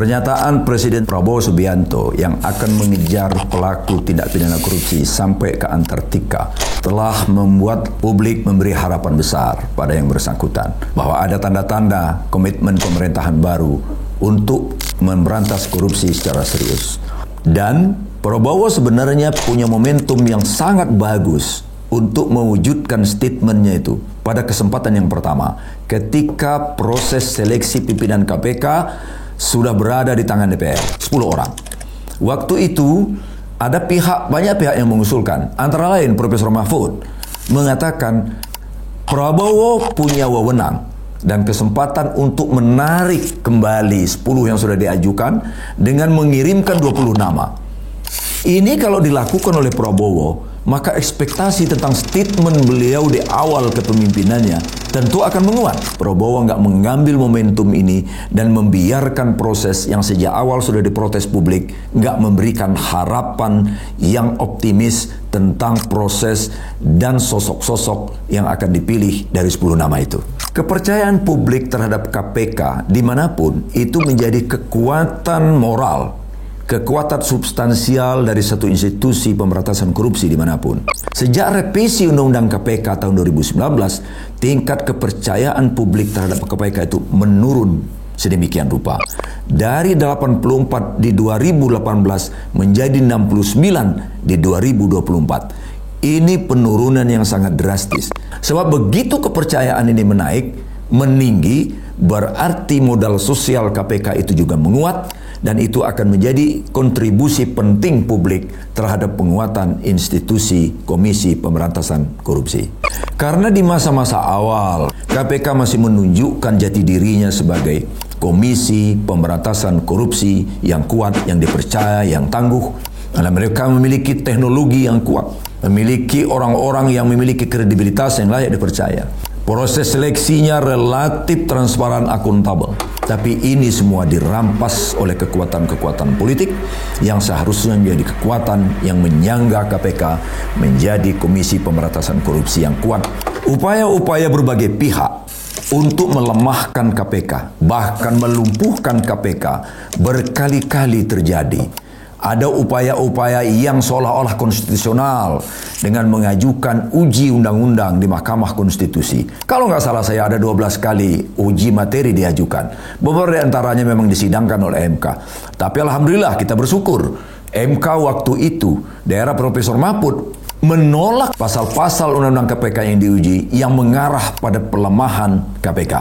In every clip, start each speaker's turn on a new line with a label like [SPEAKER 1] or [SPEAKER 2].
[SPEAKER 1] Pernyataan Presiden Prabowo Subianto yang akan mengejar pelaku tindak pidana korupsi sampai ke Antartika telah membuat publik memberi harapan besar pada yang bersangkutan bahwa ada tanda-tanda komitmen pemerintahan baru untuk memberantas korupsi secara serius. Dan Prabowo sebenarnya punya momentum yang sangat bagus untuk mewujudkan statementnya itu pada kesempatan yang pertama ketika proses seleksi pimpinan KPK sudah berada di tangan DPR, 10 orang. Waktu itu ada banyak pihak yang mengusulkan, antara lain Profesor Mahfud mengatakan Prabowo punya wewenang dan kesempatan untuk menarik kembali 10 yang sudah diajukan dengan mengirimkan 20 nama. Ini kalau dilakukan oleh Prabowo, maka ekspektasi tentang statement beliau di awal kepemimpinannya tentu akan menguat. Prabowo nggak mengambil momentum ini dan membiarkan proses yang sejak awal sudah diprotes publik, nggak memberikan harapan yang optimis tentang proses dan sosok-sosok yang akan dipilih dari 10 nama itu. Kepercayaan publik terhadap KPK dimanapun itu menjadi kekuatan moral, kekuatan substansial dari satu institusi pemberantasan korupsi dimanapun. Sejak revisi Undang-Undang KPK tahun 2019, tingkat kepercayaan publik terhadap KPK itu menurun sedemikian rupa. Dari 84 di 2018 menjadi 69 di 2024. Ini penurunan yang sangat drastis. Sebab begitu kepercayaan ini meninggi, berarti modal sosial KPK itu juga menguat, dan itu akan menjadi kontribusi penting publik terhadap penguatan institusi Komisi Pemberantasan Korupsi. Karena di masa-masa awal, KPK masih menunjukkan jati dirinya sebagai Komisi Pemberantasan Korupsi yang kuat, yang dipercaya, yang tangguh. Karena mereka memiliki teknologi yang kuat, memiliki orang-orang yang memiliki kredibilitas yang layak dipercaya. Proses seleksinya relatif transparan, akuntabel. Tapi ini semua dirampas oleh kekuatan-kekuatan politik yang seharusnya menjadi kekuatan yang menyangga KPK menjadi Komisi Pemberantasan Korupsi yang kuat. Upaya-upaya berbagai pihak untuk melemahkan KPK, bahkan melumpuhkan KPK, berkali-kali terjadi. Ada upaya-upaya yang seolah-olah konstitusional dengan mengajukan uji undang-undang di Mahkamah Konstitusi. Kalau nggak salah saya ada 12 kali uji materi diajukan. Beberapa di antaranya memang disidangkan oleh MK. Tapi alhamdulillah kita bersyukur MK waktu itu, daerah Profesor Mahfud, menolak pasal-pasal Undang-Undang KPK yang diuji yang mengarah pada pelemahan KPK.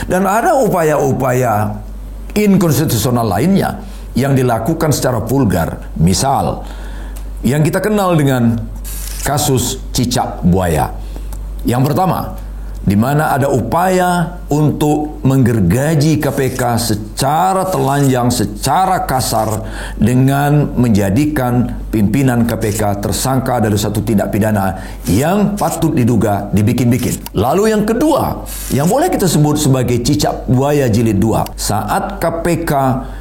[SPEAKER 1] Dan ada upaya-upaya inkonstitusional lainnya yang dilakukan secara vulgar. Misal, yang kita kenal dengan kasus cicak buaya. Yang pertama, di mana ada upaya untuk menggergaji KPK secara telanjang, secara kasar dengan menjadikan pimpinan KPK tersangka dari satu tindak pidana yang patut diduga dibikin-bikin. Lalu yang kedua, yang boleh kita sebut sebagai cicak buaya jilid 2, saat KPK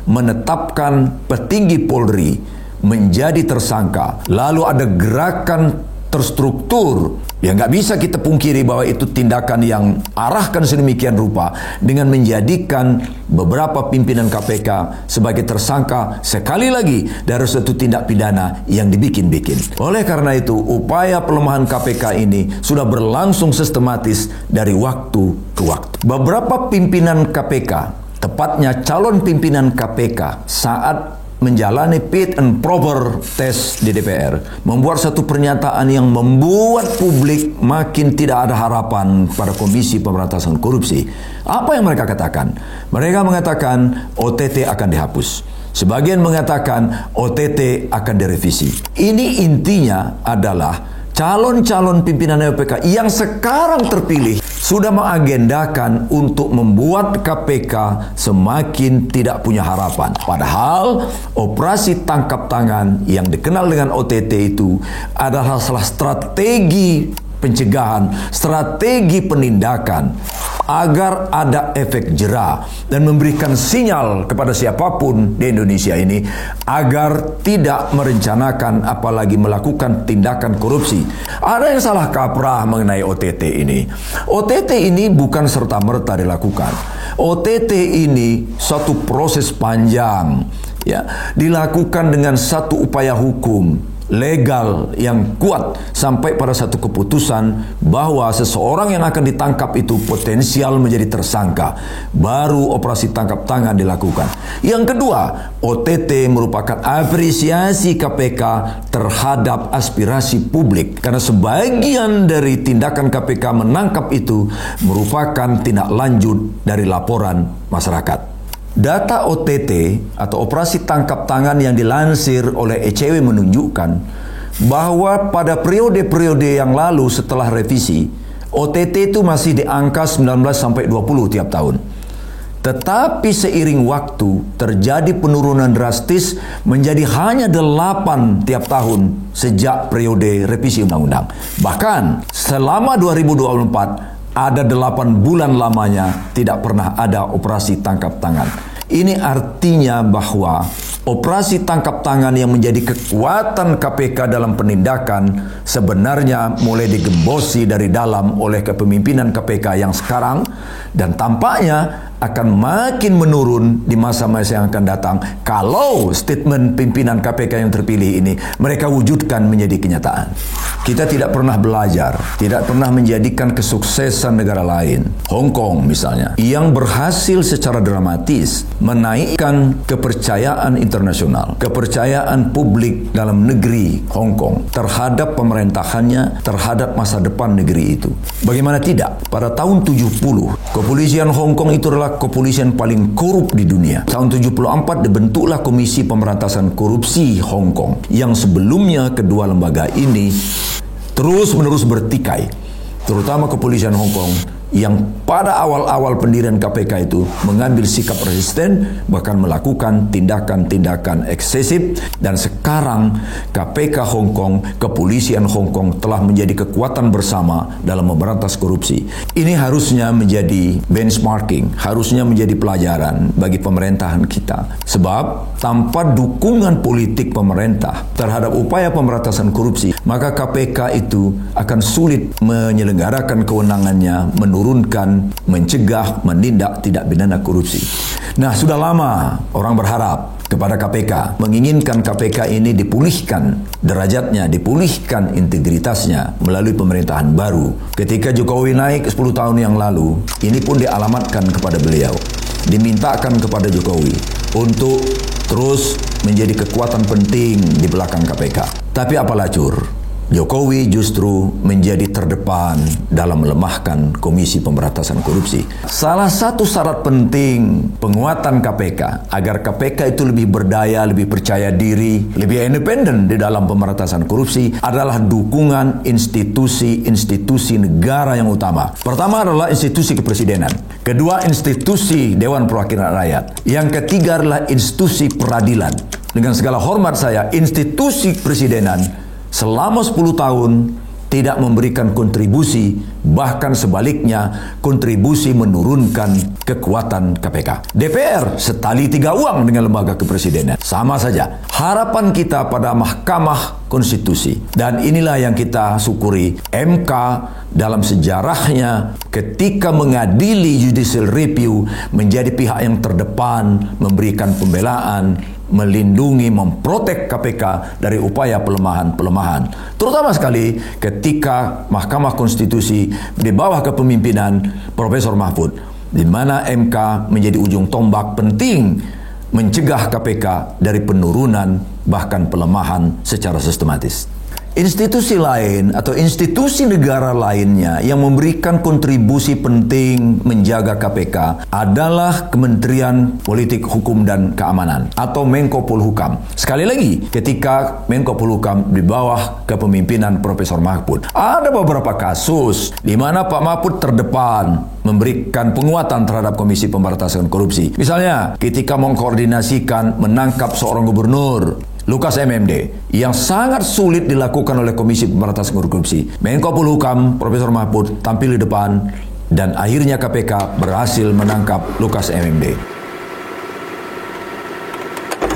[SPEAKER 1] menetapkan petinggi Polri menjadi tersangka, lalu ada gerakan terstruktur. Ya nggak bisa kita pungkiri bahwa itu tindakan yang arahkan sedemikian rupa dengan menjadikan beberapa pimpinan KPK sebagai tersangka sekali lagi dari suatu tindak pidana yang dibikin-bikin. Oleh karena itu, upaya pelemahan KPK ini sudah berlangsung sistematis dari waktu ke waktu. Beberapa pimpinan KPK, tepatnya calon pimpinan KPK saat menjalani fit and proper test di DPR, membuat satu pernyataan yang membuat publik makin tidak ada harapan pada Komisi Pemberantasan Korupsi. Apa yang mereka katakan? Mereka mengatakan OTT akan dihapus. Sebagian mengatakan OTT akan direvisi. Ini intinya adalah calon-calon pimpinan KPK yang sekarang terpilih sudah mengagendakan untuk membuat KPK semakin tidak punya harapan. Padahal operasi tangkap tangan yang dikenal dengan OTT itu adalah salah strategi pencegahan, strategi penindakan agar ada efek jera dan memberikan sinyal kepada siapapun di Indonesia ini agar tidak merencanakan apalagi melakukan tindakan korupsi. Ada yang salah kaprah mengenai OTT ini. OTT ini bukan serta-merta dilakukan. OTT ini suatu proses panjang, ya, dilakukan dengan satu upaya hukum legal yang kuat sampai pada satu keputusan bahwa seseorang yang akan ditangkap itu potensial menjadi tersangka, baru operasi tangkap tangan dilakukan. Yang kedua, OTT merupakan apresiasi KPK terhadap aspirasi publik, karena sebagian dari tindakan KPK menangkap itu merupakan tindak lanjut dari laporan masyarakat. Data OTT atau operasi tangkap tangan yang dilansir oleh ECW menunjukkan bahwa pada periode-periode yang lalu setelah revisi, OTT itu masih di angka 19-20 tiap tahun. Tetapi seiring waktu terjadi penurunan drastis menjadi hanya 8 tiap tahun sejak periode revisi undang-undang. Bahkan selama 2024 ada 8 bulan lamanya tidak pernah ada operasi tangkap tangan. Ini artinya bahwa operasi tangkap tangan yang menjadi kekuatan KPK dalam penindakan sebenarnya mulai digembosi dari dalam oleh kepemimpinan KPK yang sekarang, dan tampaknya akan makin menurun di masa-masa yang akan datang kalau statement pimpinan KPK yang terpilih ini mereka wujudkan menjadi kenyataan. Kita tidak pernah belajar, tidak pernah menjadikan kesuksesan negara lain, Hong Kong misalnya, yang berhasil secara dramatis menaikkan kepercayaan internasional, kepercayaan publik dalam negeri Hong Kong terhadap pemerintahannya, terhadap masa depan negeri itu. Bagaimana tidak? Pada tahun 70, kepolisian Hong Kong itu adalah kepolisian paling korup di dunia. Tahun 74 dibentuklah Komisi Pemberantasan Korupsi Hong Kong, yang sebelumnya kedua lembaga ini terus-menerus bertikai, terutama kepolisian Hong Kong yang pada awal-awal pendirian KPK itu mengambil sikap resisten, bahkan melakukan tindakan-tindakan eksesif, dan sekarang KPK Hong Kong, kepolisian Hong Kong telah menjadi kekuatan bersama dalam memberantas korupsi. Ini harusnya menjadi benchmarking, harusnya menjadi pelajaran bagi pemerintahan kita. Sebab tanpa dukungan politik pemerintah terhadap upaya pemberantasan korupsi, maka KPK itu akan sulit menyelenggarakan kewenangannya, menurunkan, mencegah, menindak tindak pidana korupsi. Nah, sudah lama orang berharap kepada KPK, menginginkan KPK ini dipulihkan derajatnya, dipulihkan integritasnya melalui pemerintahan baru. Ketika Jokowi naik 10 tahun yang lalu, ini pun dialamatkan kepada beliau, dimintakan kepada Jokowi untuk terus menjadi kekuatan penting di belakang KPK. Tapi apalah cur, Jokowi justru menjadi terdepan dalam melemahkan Komisi Pemberantasan Korupsi. Salah satu syarat penting penguatan KPK agar KPK itu lebih berdaya, lebih percaya diri, lebih independen di dalam pemberantasan korupsi adalah dukungan institusi-institusi negara yang utama. Pertama adalah institusi kepresidenan. Kedua, institusi Dewan Perwakilan Rakyat. Yang ketiga adalah institusi peradilan. Dengan segala hormat saya, institusi presidenan selama 10 tahun tidak memberikan kontribusi, bahkan sebaliknya kontribusi menurunkan kekuatan KPK. DPR setali 3 uang dengan lembaga kepresidenan. Sama saja. Harapan kita pada Mahkamah Konstitusi, dan inilah yang kita syukuri, MK dalam sejarahnya ketika mengadili judicial review menjadi pihak yang terdepan, memberikan pembelaan, melindungi, memprotek KPK dari upaya pelemahan-pelemahan. Terutama sekali ketika Mahkamah Konstitusi di bawah kepemimpinan Profesor Mahfud, di mana MK menjadi ujung tombak penting mencegah KPK dari penurunan bahkan pelemahan secara sistematis. Institusi lain atau institusi negara lainnya yang memberikan kontribusi penting menjaga KPK adalah Kementerian Politik Hukum dan Keamanan atau Menko Polhukam. Sekali lagi, ketika Menko Polhukam di bawah kepemimpinan Profesor Mahfud, ada beberapa kasus di mana Pak Mahfud terdepan memberikan penguatan terhadap Komisi Pemberantasan Korupsi. Misalnya, ketika mengkoordinasikan menangkap seorang gubernur Lukas MMD yang sangat sulit dilakukan oleh Komisi Pemberantasan Korupsi. Menko Polhukam Profesor Mahfud tampil di depan dan akhirnya KPK berhasil menangkap Lukas MMD.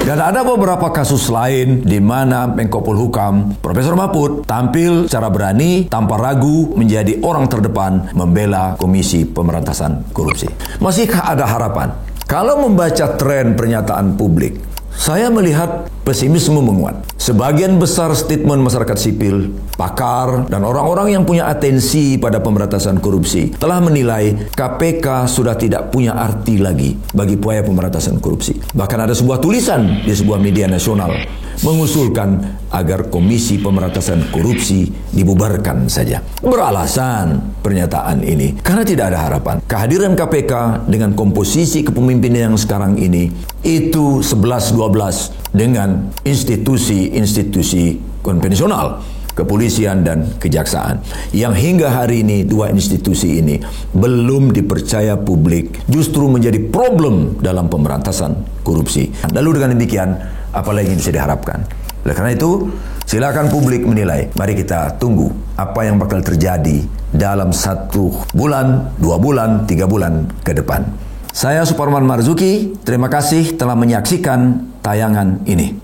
[SPEAKER 1] Dan ada beberapa kasus lain di mana Menko Polhukam Profesor Mahfud tampil secara berani tanpa ragu menjadi orang terdepan membela Komisi Pemberantasan Korupsi. Masihkah ada harapan? Kalau membaca tren pernyataan publik, saya melihat pesimisme menguat. Sebagian besar statement masyarakat sipil, pakar, dan orang-orang yang punya atensi pada pemberantasan korupsi telah menilai KPK sudah tidak punya arti lagi bagi upaya pemberantasan korupsi. Bahkan ada sebuah tulisan di sebuah media nasional mengusulkan agar Komisi Pemberantasan Korupsi dibubarkan saja. Beralasan pernyataan ini karena tidak ada harapan. Kehadiran KPK dengan komposisi kepemimpinan yang sekarang ini itu 11-12 dengan institusi-institusi konvensional, kepolisian dan kejaksaan, yang hingga hari ini dua institusi ini belum dipercaya publik, justru menjadi problem dalam pemberantasan korupsi. Lalu dengan demikian, apa lagi yang bisa diharapkan? Oleh karena itu, silakan publik menilai. Mari kita tunggu apa yang bakal terjadi dalam 1 bulan, 2 bulan, 3 bulan ke depan. Saya Suparman Marzuki, terima kasih telah menyaksikan tayangan ini.